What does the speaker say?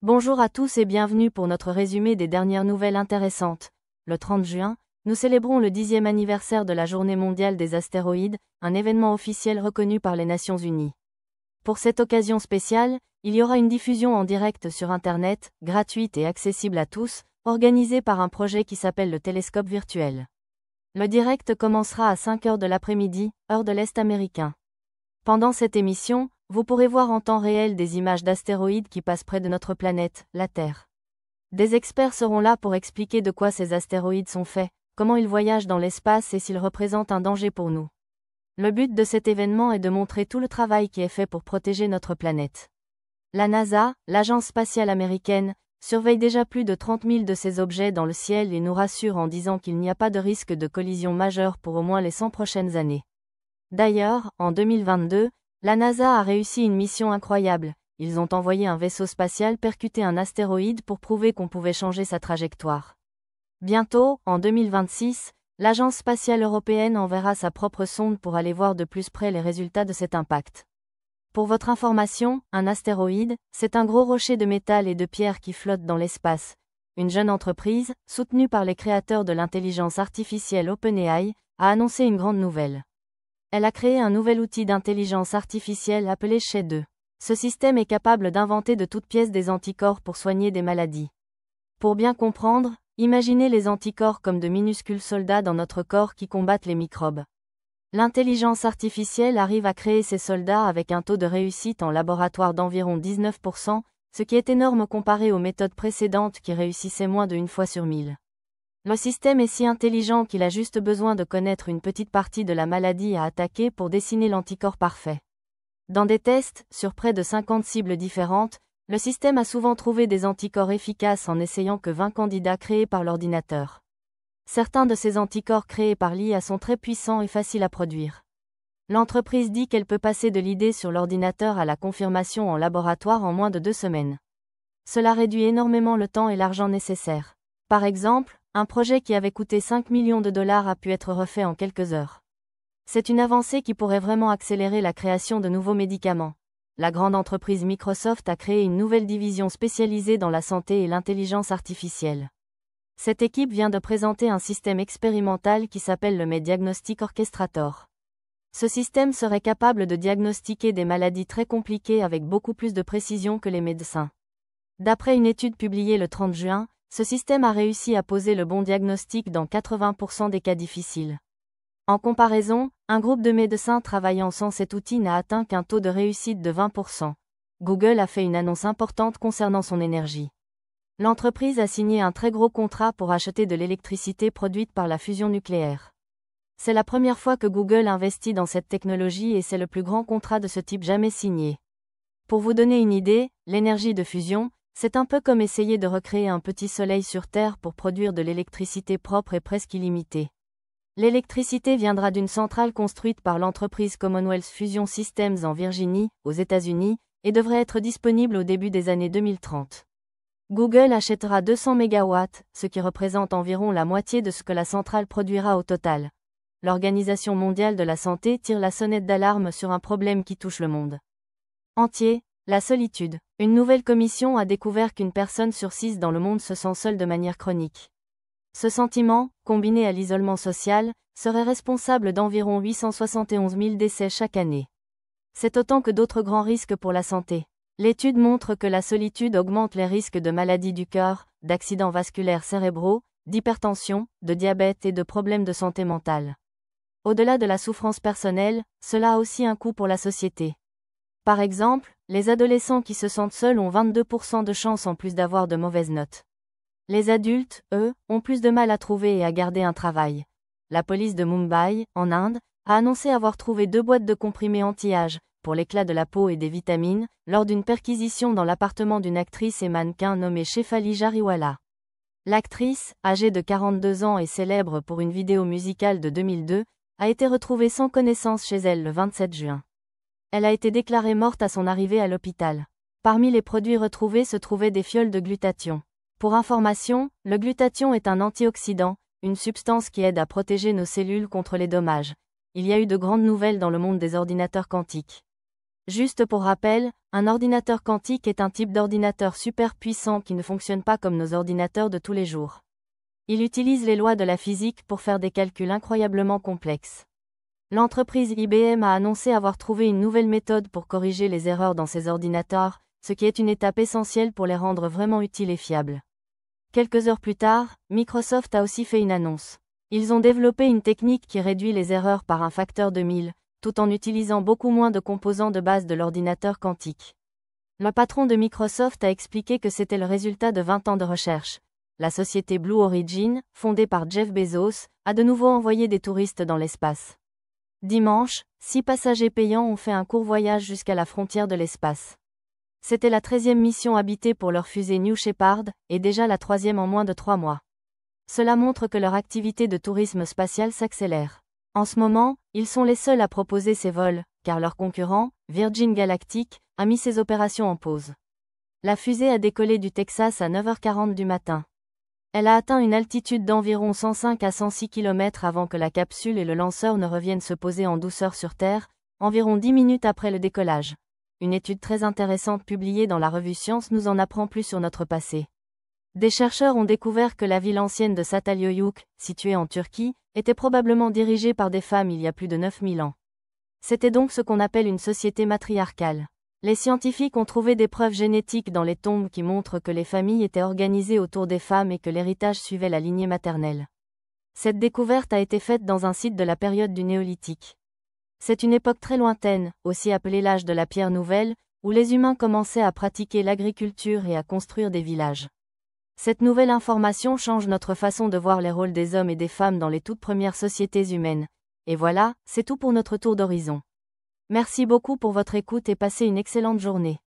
Bonjour à tous et bienvenue pour notre résumé des dernières nouvelles intéressantes. Le 30 juin, nous célébrons le 10e anniversaire de la Journée mondiale des astéroïdes, un événement officiel reconnu par les Nations Unies. Pour cette occasion spéciale, il y aura une diffusion en direct sur Internet, gratuite et accessible à tous, organisée par un projet qui s'appelle le Télescope virtuel. Le direct commencera à 5 h de l'après-midi, heure de l'Est américain. Pendant cette émission, vous pourrez voir en temps réel des images d'astéroïdes qui passent près de notre planète, la Terre. Des experts seront là pour expliquer de quoi ces astéroïdes sont faits, comment ils voyagent dans l'espace et s'ils représentent un danger pour nous. Le but de cet événement est de montrer tout le travail qui est fait pour protéger notre planète. La NASA, l'agence spatiale américaine, surveille déjà plus de 30 000 de ces objets dans le ciel et nous rassure en disant qu'il n'y a pas de risque de collision majeure pour au moins les 100 prochaines années. D'ailleurs, en 2022, la NASA a réussi une mission incroyable. Ils ont envoyé un vaisseau spatial percuter un astéroïde pour prouver qu'on pouvait changer sa trajectoire. Bientôt, en 2026, l'Agence spatiale européenne enverra sa propre sonde pour aller voir de plus près les résultats de cet impact. Pour votre information, un astéroïde, c'est un gros rocher de métal et de pierre qui flotte dans l'espace. Une jeune entreprise, soutenue par les créateurs de l'intelligence artificielle OpenAI, a annoncé une grande nouvelle. Elle a créé un nouvel outil d'intelligence artificielle appelé Shay-2. Ce système est capable d'inventer de toutes pièces des anticorps pour soigner des maladies. Pour bien comprendre, imaginez les anticorps comme de minuscules soldats dans notre corps qui combattent les microbes. L'intelligence artificielle arrive à créer ces soldats avec un taux de réussite en laboratoire d'environ 19%, ce qui est énorme comparé aux méthodes précédentes qui réussissaient moins de 1 fois sur 1000. Le système est si intelligent qu'il a juste besoin de connaître une petite partie de la maladie à attaquer pour dessiner l'anticorps parfait. Dans des tests, sur près de 50 cibles différentes, le système a souvent trouvé des anticorps efficaces en n'essayant que 20 candidats créés par l'ordinateur. Certains de ces anticorps créés par l'IA sont très puissants et faciles à produire. L'entreprise dit qu'elle peut passer de l'idée sur l'ordinateur à la confirmation en laboratoire en moins de 2 semaines. Cela réduit énormément le temps et l'argent nécessaires. Par exemple, un projet qui avait coûté 5 millions de dollars a pu être refait en quelques heures. C'est une avancée qui pourrait vraiment accélérer la création de nouveaux médicaments. La grande entreprise Microsoft a créé une nouvelle division spécialisée dans la santé et l'intelligence artificielle. Cette équipe vient de présenter un système expérimental qui s'appelle le Med Diagnostic Orchestrator. Ce système serait capable de diagnostiquer des maladies très compliquées avec beaucoup plus de précision que les médecins. D'après une étude publiée le 30 juin, ce système a réussi à poser le bon diagnostic dans 80% des cas difficiles. En comparaison, un groupe de médecins travaillant sans cet outil n'a atteint qu'un taux de réussite de 20%. Google a fait une annonce importante concernant son énergie. L'entreprise a signé un très gros contrat pour acheter de l'électricité produite par la fusion nucléaire. C'est la première fois que Google investit dans cette technologie et c'est le plus grand contrat de ce type jamais signé. Pour vous donner une idée, l'énergie de fusion, c'est un peu comme essayer de recréer un petit soleil sur Terre pour produire de l'électricité propre et presque illimitée. L'électricité viendra d'une centrale construite par l'entreprise Commonwealth Fusion Systems en Virginie, aux États-Unis, et devrait être disponible au début des années 2030. Google achètera 200 MW, ce qui représente environ la moitié de ce que la centrale produira au total. L'Organisation mondiale de la santé tire la sonnette d'alarme sur un problème qui touche le monde entier. La solitude. Une nouvelle commission a découvert qu'une personne sur 6 dans le monde se sent seule de manière chronique. Ce sentiment, combiné à l'isolement social, serait responsable d'environ 871 000 décès chaque année. C'est autant que d'autres grands risques pour la santé. L'étude montre que la solitude augmente les risques de maladies du cœur, d'accidents vasculaires cérébraux, d'hypertension, de diabète et de problèmes de santé mentale. Au-delà de la souffrance personnelle, cela a aussi un coût pour la société. Par exemple, les adolescents qui se sentent seuls ont 22% de chances en plus d'avoir de mauvaises notes. Les adultes, eux, ont plus de mal à trouver et à garder un travail. La police de Mumbai, en Inde, a annoncé avoir trouvé 2 boîtes de comprimés anti-âge, pour l'éclat de la peau et des vitamines, lors d'une perquisition dans l'appartement d'une actrice et mannequin nommée Shefali Jariwala. L'actrice, âgée de 42 ans et célèbre pour une vidéo musicale de 2002, a été retrouvée sans connaissance chez elle le 27 juin. Elle a été déclarée morte à son arrivée à l'hôpital. Parmi les produits retrouvés se trouvaient des fioles de glutathion. Pour information, le glutathion est un antioxydant, une substance qui aide à protéger nos cellules contre les dommages. Il y a eu de grandes nouvelles dans le monde des ordinateurs quantiques. Juste pour rappel, un ordinateur quantique est un type d'ordinateur super puissant qui ne fonctionne pas comme nos ordinateurs de tous les jours. Il utilise les lois de la physique pour faire des calculs incroyablement complexes. L'entreprise IBM a annoncé avoir trouvé une nouvelle méthode pour corriger les erreurs dans ses ordinateurs, ce qui est une étape essentielle pour les rendre vraiment utiles et fiables. Quelques heures plus tard, Microsoft a aussi fait une annonce. Ils ont développé une technique qui réduit les erreurs par un facteur de 1000, tout en utilisant beaucoup moins de composants de base de l'ordinateur quantique. Le patron de Microsoft a expliqué que c'était le résultat de 20 ans de recherche. La société Blue Origin, fondée par Jeff Bezos, a de nouveau envoyé des touristes dans l'espace. Dimanche, 6 passagers payants ont fait un court voyage jusqu'à la frontière de l'espace. C'était la 13e mission habitée pour leur fusée New Shepard, et déjà la 3e en moins de 3 mois. Cela montre que leur activité de tourisme spatial s'accélère. En ce moment, ils sont les seuls à proposer ces vols, car leur concurrent, Virgin Galactic, a mis ses opérations en pause. La fusée a décollé du Texas à 9h40 du matin. Elle a atteint une altitude d'environ 105 à 106 km avant que la capsule et le lanceur ne reviennent se poser en douceur sur Terre, environ 10 minutes après le décollage. Une étude très intéressante publiée dans la revue Science nous en apprend plus sur notre passé. Des chercheurs ont découvert que la ville ancienne de Çatalhöyük, située en Turquie, était probablement dirigée par des femmes il y a plus de 9000 ans. C'était donc ce qu'on appelle une société matriarcale. Les scientifiques ont trouvé des preuves génétiques dans les tombes qui montrent que les familles étaient organisées autour des femmes et que l'héritage suivait la lignée maternelle. Cette découverte a été faite dans un site de la période du Néolithique. C'est une époque très lointaine, aussi appelée l'âge de la pierre nouvelle, où les humains commençaient à pratiquer l'agriculture et à construire des villages. Cette nouvelle information change notre façon de voir les rôles des hommes et des femmes dans les toutes premières sociétés humaines. Et voilà, c'est tout pour notre tour d'horizon. Merci beaucoup pour votre écoute et passez une excellente journée.